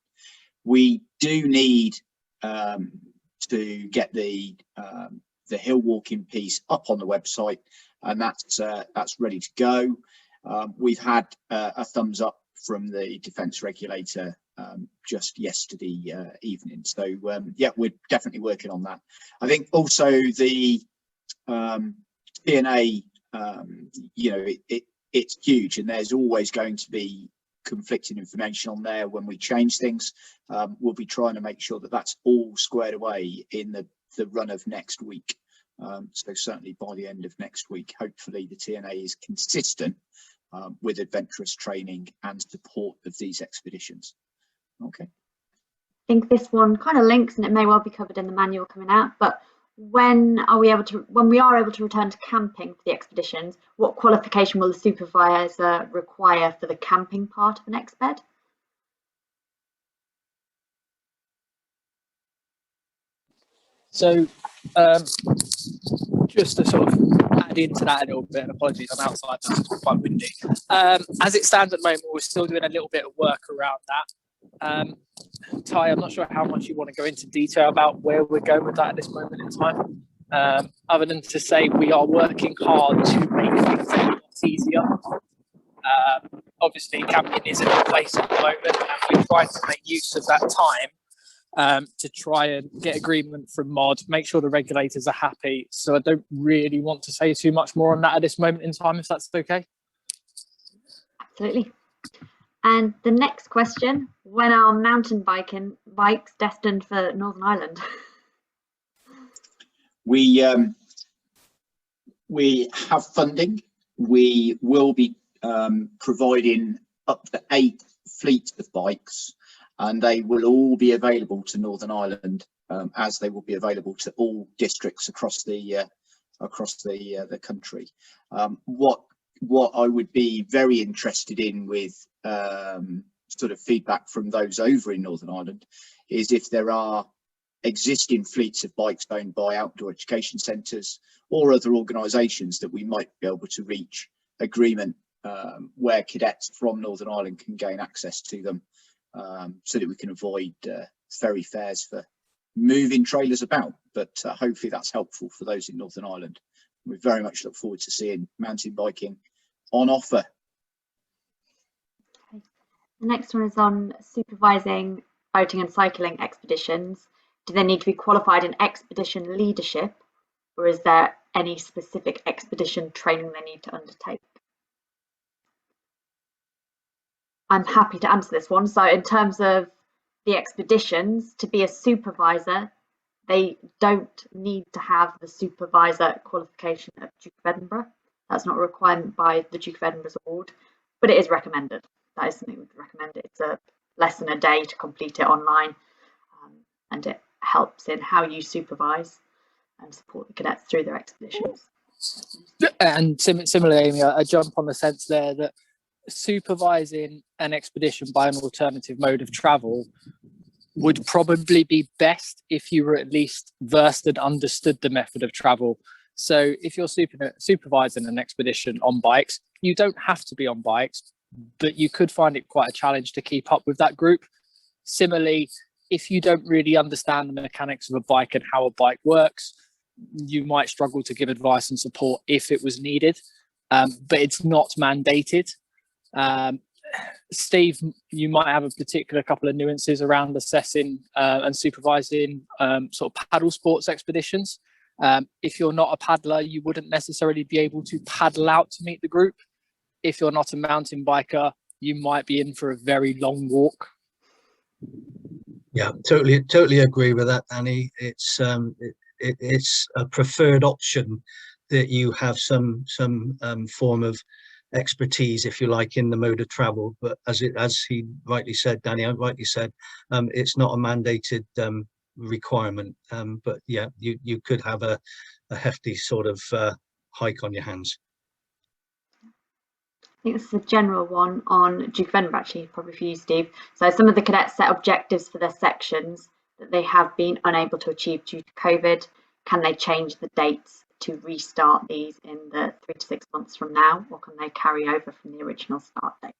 We do need to get the hill walking piece up on the website, and that's ready to go. We've had a thumbs up from the defence regulator just yesterday evening, so yeah, we're definitely working on that. I think also the TNA, you know, it's huge, and there's always going to be conflicting information on there when we change things. We'll be trying to make sure that that's all squared away in the run of next week. So certainly by the end of next week, hopefully the TNA is consistent with adventurous training and support of these expeditions. Okay. I think this one kind of links, and it may well be covered in the manual coming out, but when we are able to return to camping for the expeditions, what qualification will the supervisor require for the camping part of an exped? So just to sort of add into that a little bit, and apologies, I'm outside, so it's quite windy. As it stands at the moment, we're still doing a little bit of work around that. Ty, I'm not sure how much you want to go into detail about where we're going with that at this moment in time, other than to say we are working hard to make things a lot easier. Obviously, camping isn't in place at the moment, and we're trying to make use of that time to try and get agreement from MOD, make sure the regulators are happy. So I don't really want to say too much more on that at this moment in time, if that's okay. Absolutely. And the next question, when are mountain bikes destined for Northern Ireland? We have funding. We will be providing up to 8 fleets of bikes, and they will all be available to Northern Ireland, as they will be available to all districts across the country. What I would be very interested in with sort of feedback from those over in Northern Ireland is if there are existing fleets of bikes owned by outdoor education centres or other organisations that we might be able to reach agreement where cadets from Northern Ireland can gain access to them, so that we can avoid ferry fares for moving trailers about. But hopefully that's helpful for those in Northern Ireland. We very much look forward to seeing mountain biking on offer. Okay. The next one is on supervising boating and cycling expeditions. Do they need to be qualified in expedition leadership, or is there any specific expedition training they need to undertake? I'm happy to answer this one. So in terms of the expeditions, to be a supervisor, they don't need to have the supervisor qualification of Duke of Edinburgh. That's not a requirement by the Duke of Edinburgh's award, but it is recommended. That is something we would recommend. It's less than a day to complete it online, and it helps in how you supervise and support the cadets through their expeditions. And similarly, Amy, I jump on the sense there that supervising an expedition by an alternative mode of travel would probably be best if you were at least versed and understood the method of travel. So if you're supervising an expedition on bikes, you don't have to be on bikes, but you could find it quite a challenge to keep up with that group. Similarly, if you don't really understand the mechanics of a bike and how a bike works, you might struggle to give advice and support if it was needed, but it's not mandated. Steve, you might have a particular couple of nuances around assessing and supervising sort of paddle sports expeditions. If you're not a paddler, you wouldn't necessarily be able to paddle out to meet the group. If you're not a mountain biker, you might be in for a very long walk. Yeah, totally agree with that, Annie. It's a preferred option that you have some form of expertise, if you like, in the mode of travel. But as he rightly said, Danny rightly said, it's not a mandated requirement. But yeah, you could have a hefty sort of hike on your hands. I think this is a general one on Duke of Edinburgh, actually, probably for you, Steve. So some of the cadets set objectives for their sections that they have been unable to achieve due to COVID. Can they change the dates to restart these in the 3 to 6 months from now, or can they carry over from the original start date?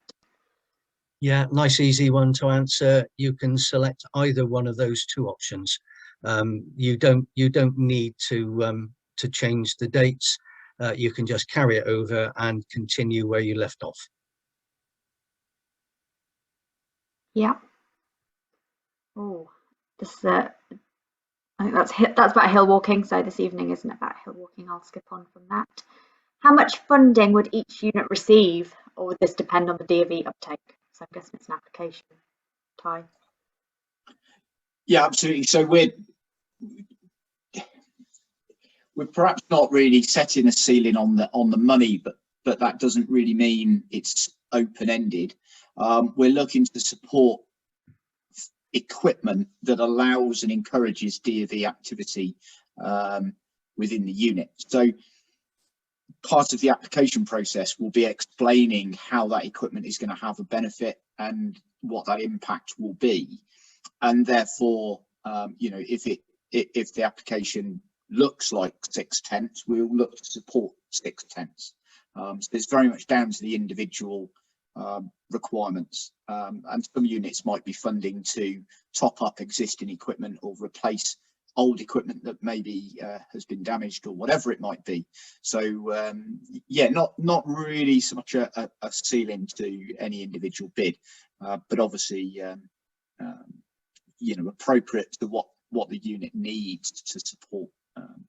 Yeah, nice easy one to answer. You can select either one of those 2 options. You don't need to change the dates. You can just carry it over and continue where you left off. Yeah. Oh, this I think that's about hill walking. So this evening isn't about hill walking. I'll skip on from that. How much funding would each unit receive, or would this depend on the DofE uptake? So I'm guessing it's an application. Ty. Yeah, absolutely. So we're perhaps not really setting a ceiling on the money, but that doesn't really mean it's open-ended. We're looking to support equipment that allows and encourages DofE activity within the unit. So part of the application process will be explaining how that equipment is going to have a benefit and what that impact will be, and therefore, if the application looks like 6 tents, we'll look to support 6 tents. So it's very much down to the individual requirements, and some units might be funding to top up existing equipment or replace old equipment that maybe has been damaged or whatever it might be. So yeah, not really so much a ceiling to any individual bid, but obviously you know, appropriate to what the unit needs to support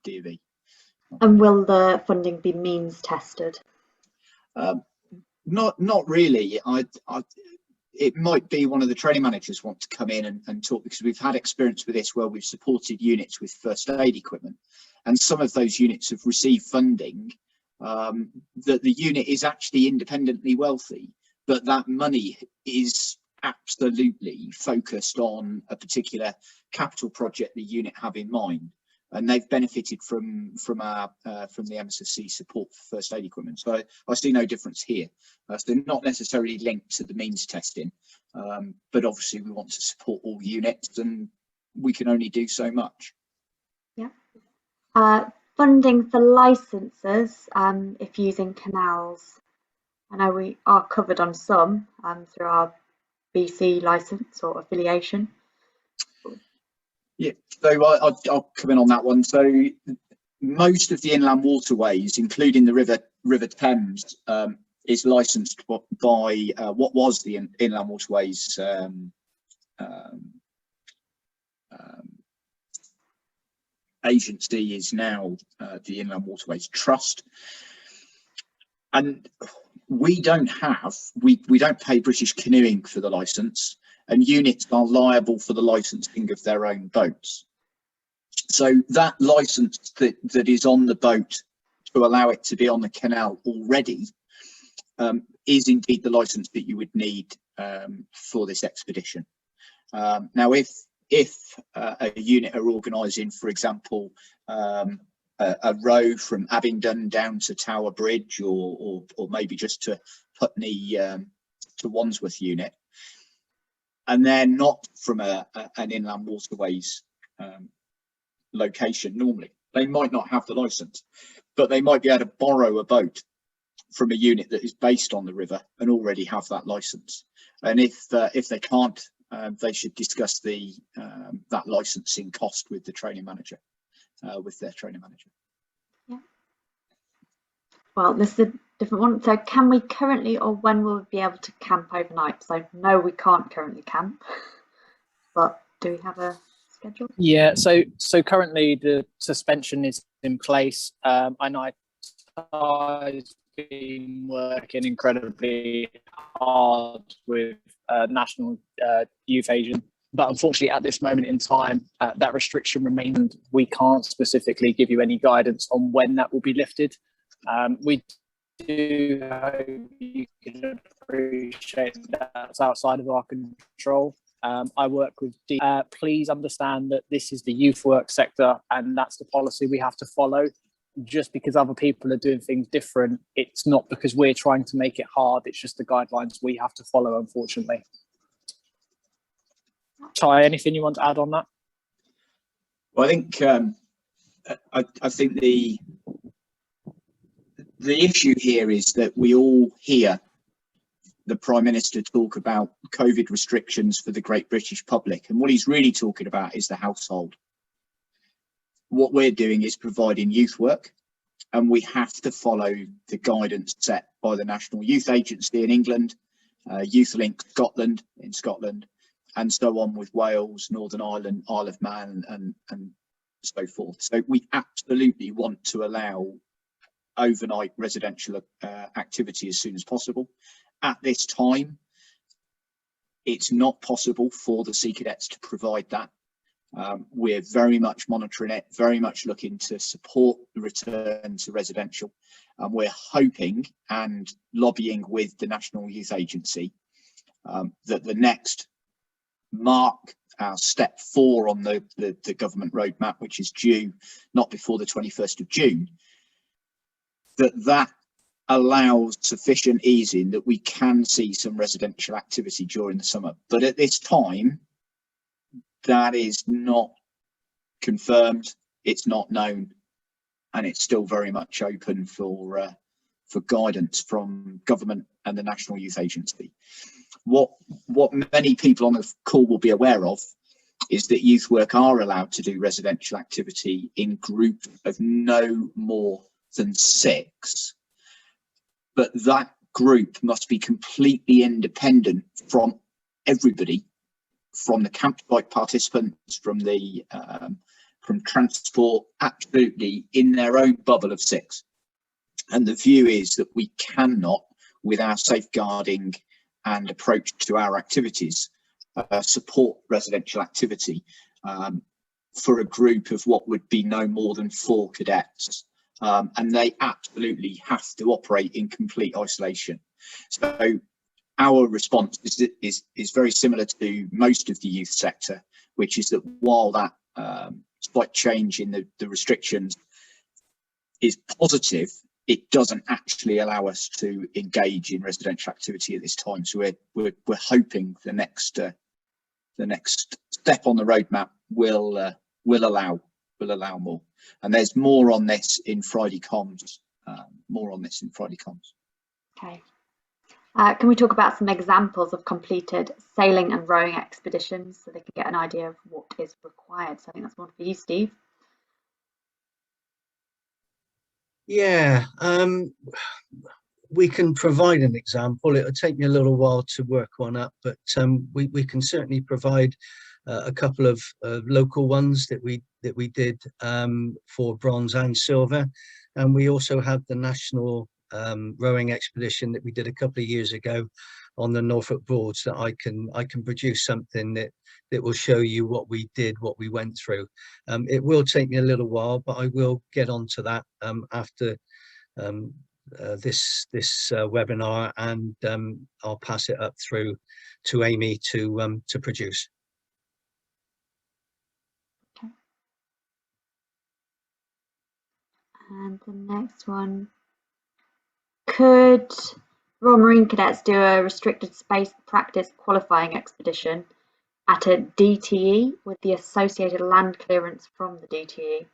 DofE. And will the funding be means tested? Not really. It might be one of the training managers want to come in and talk, because we've had experience with this where we've supported units with first aid equipment, and some of those units have received funding that the unit is actually independently wealthy, but that money is absolutely focused on a particular capital project the unit have in mind, and they've benefited from the MSSC support for first aid equipment. So I see no difference here. So they're not necessarily linked to the means testing, but obviously we want to support all units, and we can only do so much. Yeah. Funding for licenses, if using canals. I know we are covered on some through our BC license or affiliation. Yeah, so I'll come in on that one. So most of the inland waterways, including the River Thames, is licensed by what was the Inland Waterways agency, is now the Inland Waterways Trust. And we don't pay British Canoeing for the license, and units are liable for the licensing of their own boats. So that license that is on the boat to allow it to be on the canal already is indeed the license that you would need for this expedition. Now, if a unit are organising, for example, a row from Abingdon down to Tower Bridge, or maybe just to Putney to Wandsworth unit, and they're not from an inland waterways location normally, they might not have the license, but they might be able to borrow a boat from a unit that is based on the river and already have that license. And if they can't, they should discuss that licensing cost with the training manager, with their training manager. Yeah. Well, this is a different one. So can we currently, or when will we be able to camp overnight? So no, we can't currently camp, but do we have a schedule? Yeah, so currently the suspension is in place. I know I've been working incredibly hard with National Youth Agent, but unfortunately at this moment in time that restriction remains. We can't specifically give you any guidance on when that will be lifted. We do hope you can appreciate that's outside of our control. I work with please understand that this is the youth work sector, and that's the policy we have to follow. Just because other people are doing things different, it's not because we're trying to make it hard, it's just the guidelines we have to follow, unfortunately. Ty, anything you want to add on that? Well, I think I think the issue here is that we all hear the Prime Minister talk about COVID restrictions for the great British public, and what he's really talking about is the household. What we're doing is providing youth work, and we have to follow the guidance set by the National Youth Agency in England, Youth Link Scotland in Scotland, and so on with Wales, Northern Ireland, Isle of Man, and so forth. So we absolutely want to allow overnight residential activity as soon as possible. At this time, it's not possible for the Sea Cadets to provide that. We're very much monitoring it, very much looking to support the return to residential, and we're hoping and lobbying with the National Youth Agency that the next mark, our step 4 on the government roadmap, which is due not before the 21st of June, that allows sufficient easing that we can see some residential activity during the summer. But at this time, that is not confirmed. it's not known, and it's still very much open for guidance from government and the National Youth Agency. What many people on the call will be aware of is that youth work are allowed to do residential activity in groups of no more than 6, but that group must be completely independent from everybody, from the campsite participants, from the from transport, absolutely in their own bubble of 6. And the view is that we cannot, with our safeguarding and approach to our activities, support residential activity for a group of what would be no more than 4 cadets. And they absolutely have to operate in complete isolation. So our response is very similar to most of the youth sector, which is that while that slight change in the restrictions is positive, it doesn't actually allow us to engage in residential activity at this time. So we're hoping the next step on the roadmap will allow more. And there's more on this in Friday comms. Okay. Can we talk about some examples of completed sailing and rowing expeditions so they can get an idea of what is required? So I think that's one for you, Steve. Yeah, we can provide an example. It'll take me a little while to work one up, but we can certainly provide a couple of local ones that we did for bronze and silver, and we also had the national rowing expedition that we did a couple of years ago on the Norfolk Broads. That I can produce something that will show you what we did, what we went through. It will take me a little while, but I will get onto that after this webinar, and I'll pass it up through to Amy to produce. Okay. And the next one, could Royal Marine Cadets do a restricted space practice qualifying expedition at a DTE with the associated land clearance from the DTE?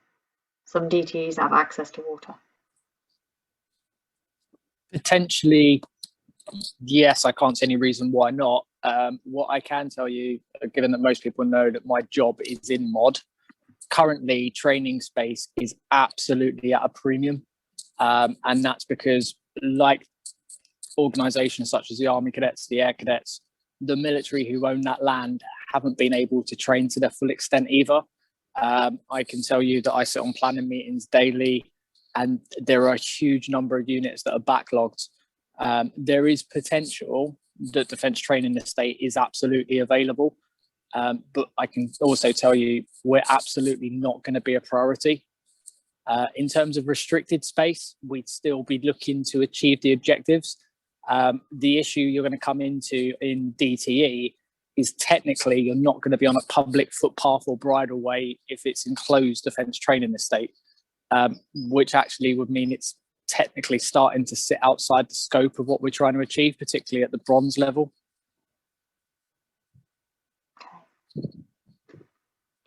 Some DTEs have access to water. Potentially, yes. I can't see any reason why not. What I can tell you, given that most people know that my job is in mod, currently training space is absolutely at a premium. And that's because, like organisations such as the Army Cadets, the Air Cadets, the military who own that land haven't been able to train to their full extent either. I can tell you that I sit on planning meetings daily, and there are a huge number of units that are backlogged. There is potential that defence training in the state is absolutely available, but I can also tell you we're absolutely not going to be a priority. In terms of restricted space, we'd still be looking to achieve the objectives. The issue you're going to come into in DTE is technically you're not going to be on a public footpath or bridleway if it's enclosed defence training estate, which actually would mean it's technically starting to sit outside the scope of what we're trying to achieve, particularly at the bronze level.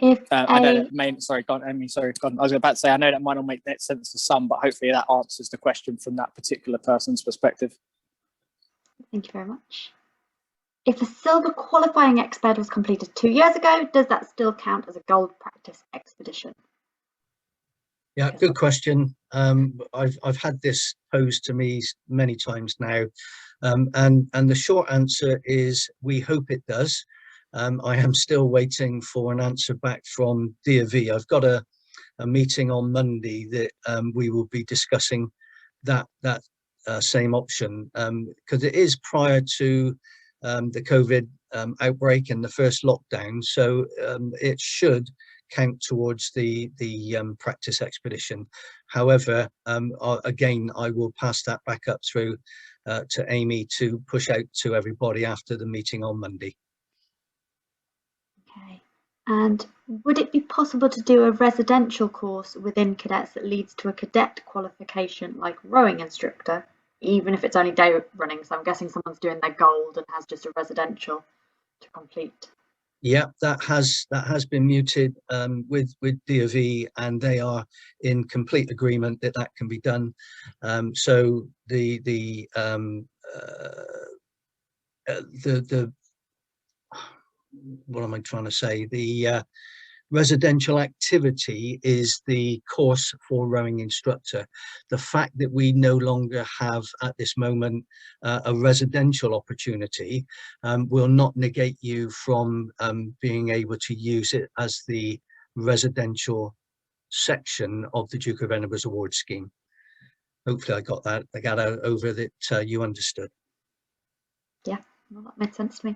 I know that may, sorry, go on, Amy, sorry, go on. I was about to say, I know that might not make that sense to some, but hopefully that answers the question from that particular person's perspective. Thank you very much. If a silver qualifying exped was completed 2 years ago, does that still count as a gold practice expedition? Yeah, good question. I've had this posed to me many times now, and the short answer is we hope it does. I am still waiting for an answer back from DofE. I've got a meeting on Monday that we will be discussing that same option, because it is prior to the COVID outbreak and the first lockdown, so it should count towards the practice expedition. However, again, I will pass that back up through to Amy to push out to everybody after the meeting on Monday. Okay. And would it be possible to do a residential course within cadets that leads to a cadet qualification like rowing instructor, even if it's only day running? So I'm guessing someone's doing their gold and has just a residential to complete. Yeah, that has been muted with DofE, and they are in complete agreement that that can be done. So the what am I trying to say? The residential activity is the course for rowing instructor. The fact that we no longer have at this moment a residential opportunity will not negate you from being able to use it as the residential section of the Duke of Edinburgh's award scheme. Hopefully I got out over that you understood. Yeah, well, that made sense to me.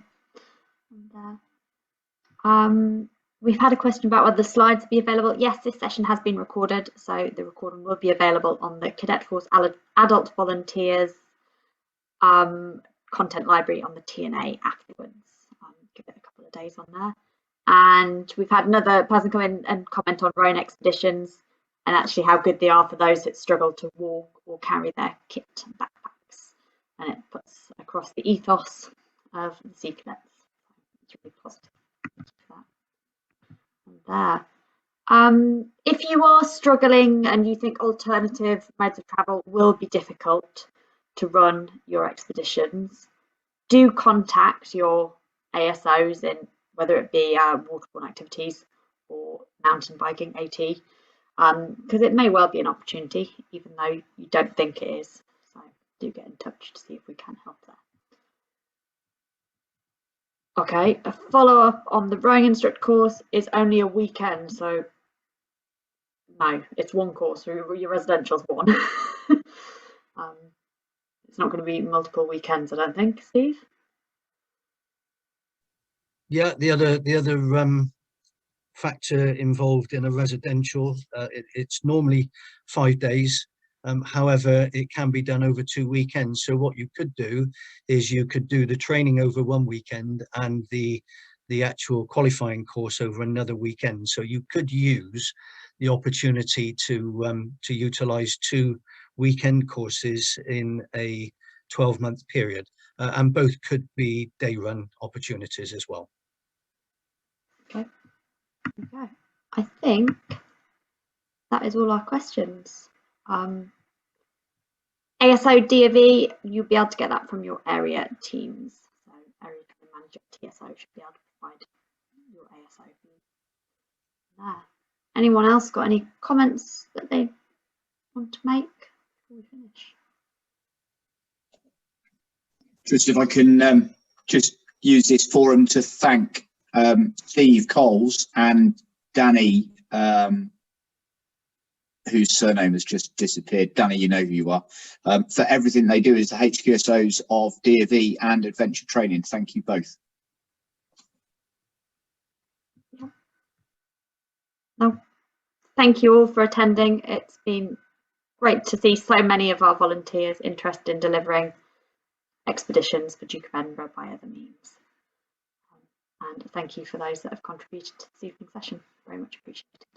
And, we've had a question about whether the slides be available. Yes, this session has been recorded, so the recording will be available on the Cadet Force Adult Volunteers content library on the TNA afterwards. Give it a couple of days on there. And we've had another person come in and comment on rowing expeditions and actually how good they are for those that struggle to walk or carry their kit and backpacks. And it puts across the ethos of the Sea Cadets. It's really positive. There. If you are struggling and you think alternative modes of travel will be difficult to run your expeditions, do contact your ASOs in whether it be waterborne activities or mountain biking AT, because it may well be an opportunity even though you don't think it is. So do get in touch to see if we can help there. Okay, a follow-up on the rowing instructor course is only a weekend, so no, it's one course. Your residential's one. It's not going to be multiple weekends, I don't think, Steve. Yeah, the other factor involved in a residential, it's normally 5 days. However, it can be done over 2 weekends. So what you could do is you could do the training over 1 weekend and the actual qualifying course over another weekend. So you could use the opportunity to utilize 2 weekend courses in a 12-month period, and both could be day run opportunities as well. Okay. I think that is all our questions. ASO DofE, you'll be able to get that from your area teams. So area manager TSO should be able to provide your ASO. There. Anyone else got any comments that they want to make before we finish? Just if I can just use this forum to thank Steve Coles and Danny, whose surname has just disappeared. Danny, you know who you are, for everything they do as the HQSOs of DofE and Adventure Training. Thank you both. Yeah. No, thank you all for attending. It's been great to see so many of our volunteers interested in delivering expeditions for Duke of Edinburgh by other means. And thank you for those that have contributed to this evening's session. Very much appreciated.